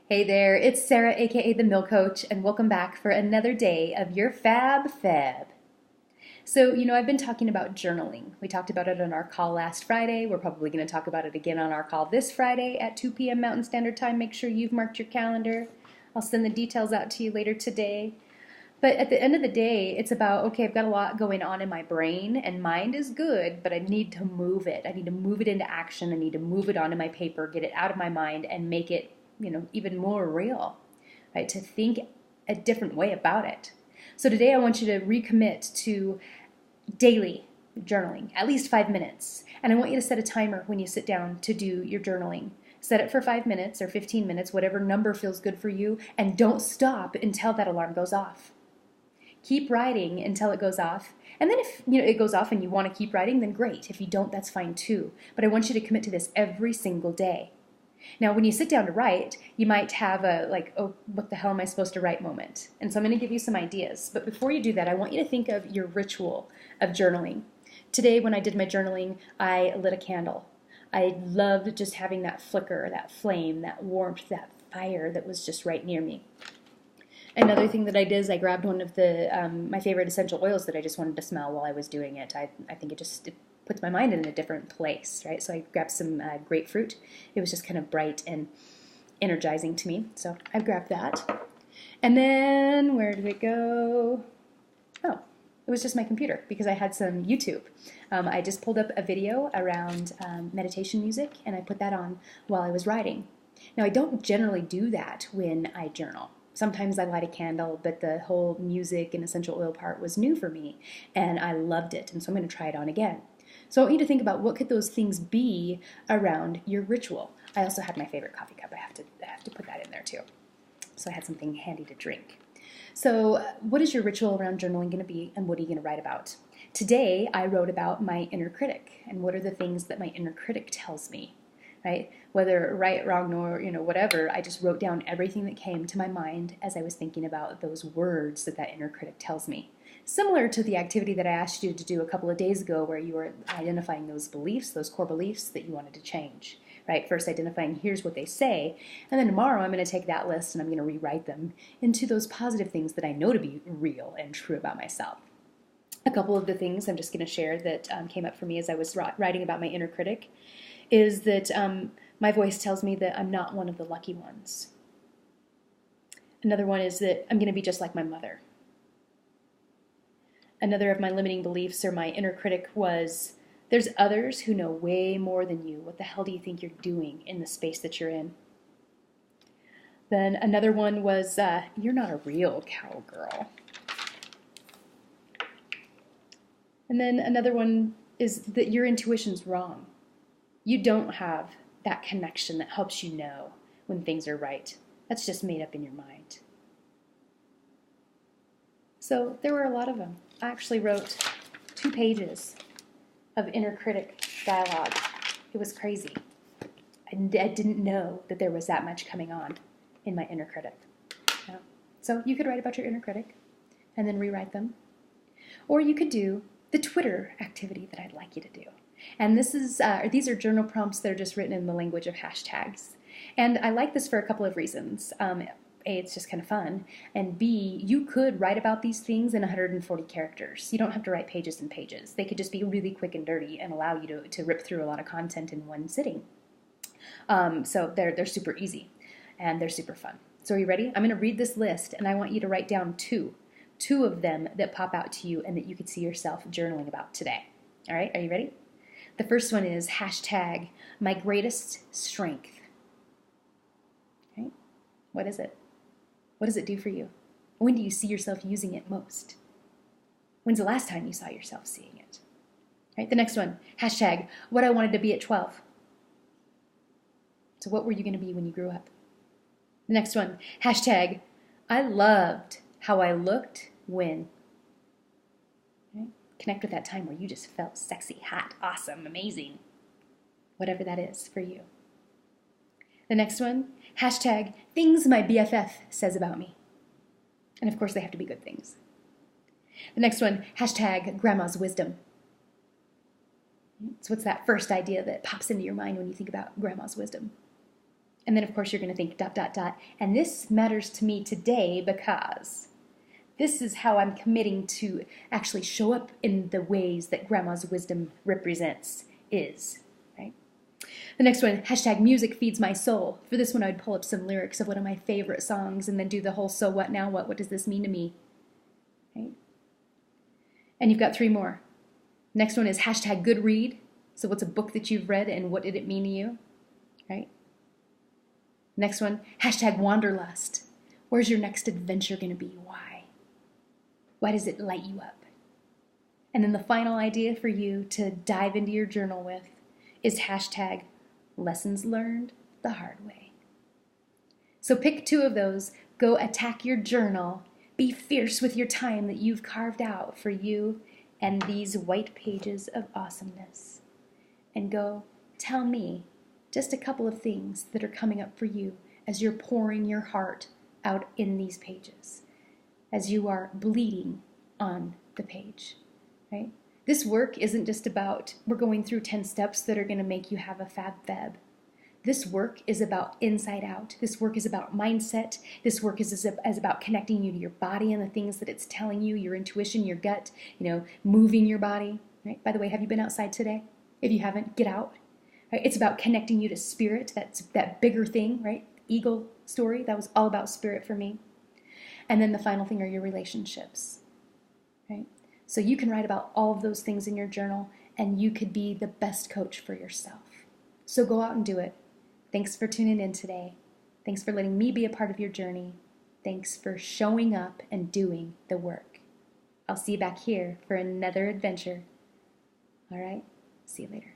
Hey there, it's Sarah, aka the Mill Coach, and welcome back for another day of your Fab Fab. So, I've been talking about journaling. We talked about it on our call last Friday. We're probably going to talk about it again on our call this Friday at 2 p.m. Mountain Standard Time. Make sure you've marked your calendar. I'll send the details out to you later today. But at the end of the day, it's about, okay, I've got a lot going on in my brain, and mind is good, but I need to move it. I need to move it into action. I need to move it onto my paper, get it out of my mind, and make it, even more real, right? To think a different way about it. So today I want you to recommit to daily journaling, at least 5 minutes. And I want you to set a timer when you sit down to do your journaling. Set it for 5 minutes or 15 minutes, whatever number feels good for you, and don't stop until that alarm goes off. Keep writing until it goes off. And then if it goes off and you want to keep writing, then great. If you don't, that's fine too. But I want you to commit to this every single day. Now, when you sit down to write, you might have a oh, what the hell am I supposed to write moment? And so I'm going to give you some ideas. But before you do that, I want you to think of your ritual of journaling. Today, when I did my journaling, I lit a candle. I loved just having that flicker, that flame, that warmth, that fire that was just right near me. Another thing that I did is I grabbed one of my favorite essential oils that I just wanted to smell while I was doing it. I think it puts my mind in a different place, right? So I grabbed some grapefruit. It was just kind of bright and energizing to me. So I grabbed that. And then where did it go? Oh, it was just my computer because I had some YouTube. I just pulled up a video around meditation music and I put that on while I was writing. Now I don't generally do that when I journal. Sometimes I light a candle, but the whole music and essential oil part was new for me, and I loved it, and so I'm going to try it on again. So I want you to think about what could those things be around your ritual. I also had my favorite coffee cup. I have to put that in there too. So I had something handy to drink. So what is your ritual around journaling going to be, and what are you going to write about? Today I wrote about my inner critic, and what are the things that my inner critic tells me. Right? Whether right, wrong, or whatever, I just wrote down everything that came to my mind as I was thinking about those words that inner critic tells me. Similar to the activity that I asked you to do a couple of days ago where you were identifying those beliefs, those core beliefs that you wanted to change. Right? First identifying here's what they say, and then tomorrow I'm going to take that list and I'm going to rewrite them into those positive things that I know to be real and true about myself. A couple of the things I'm just going to share that came up for me as I was writing about my inner critic is that my voice tells me that I'm not one of the lucky ones. Another one is that I'm going to be just like my mother. Another of my limiting beliefs or my inner critic was there's others who know way more than you. What the hell do you think you're doing in the space that you're in? Then another one was you're not a real cowgirl. And then another one is that your intuition's wrong. You don't have that connection that helps you know when things are right. That's just made up in your mind. So there were a lot of them. I actually wrote 2 pages of inner critic dialogue. It was crazy. I didn't know that there was that much coming on in my inner critic. No. So you could write about your inner critic and then rewrite them. Or you could do the Twitter activity that I'd like you to do. And these are journal prompts that are just written in the language of hashtags. And I like this for a couple of reasons. A, it's just kind of fun. And B, you could write about these things in 140 characters. You don't have to write pages and pages. They could just be really quick and dirty and allow you to rip through a lot of content in one sitting. So they're super easy and they're super fun. So are you ready? I'm going to read this list and I want you to write down two of them that pop out to you and that you could see yourself journaling about today. All right, are you ready? The first one is hashtag my greatest strength. Okay? What is it? What does it do for you? When do you see yourself using it most? When's the last time you saw yourself seeing it? Right? The next one, hashtag what I wanted to be at 12. So what were you going to be when you grew up? The next one, hashtag I loved how I looked when. Connect with that time where you just felt sexy, hot, awesome, amazing. Whatever that is for you. The next one, hashtag things my BFF says about me. And of course they have to be good things. The next one, hashtag grandma's wisdom. So what's that first idea that pops into your mind when you think about grandma's wisdom? And then, of course, you're going to think ... And this matters to me today because this is how I'm committing to actually show up in the ways that Grandma's wisdom represents, right? The next one, hashtag music feeds my soul. For this one, I'd pull up some lyrics of one of my favorite songs and then do the whole so what now what? What does this mean to me? Right? And you've got 3 more. Next one is hashtag good read. So what's a book that you've read and what did it mean to you? Right? Next one, hashtag wanderlust. Where's your next adventure going to be? Why? Why does it light you up? And then the final idea for you to dive into your journal with is hashtag lessons learned the hard way. So pick 2 of those, go attack your journal, be fierce with your time that you've carved out for you and these white pages of awesomeness. And go tell me just a couple of things that are coming up for you as you're pouring your heart out in these pages, as you are bleeding on the page, right? This work isn't just about, we're going through 10 steps that are going to make you have a fab. This work is about inside out. This work is about mindset. This work is about connecting you to your body and the things that it's telling you, your intuition, your gut, moving your body, right? By the way, have you been outside today? If you haven't, get out. Right? It's about connecting you to spirit. That's that bigger thing, right? Eagle story. That was all about spirit for me. And then the final thing are your relationships, right? So you can write about all of those things in your journal and you could be the best coach for yourself. So go out and do it. Thanks for tuning in today. Thanks for letting me be a part of your journey. Thanks for showing up and doing the work. I'll see you back here for another adventure. All right? See you later.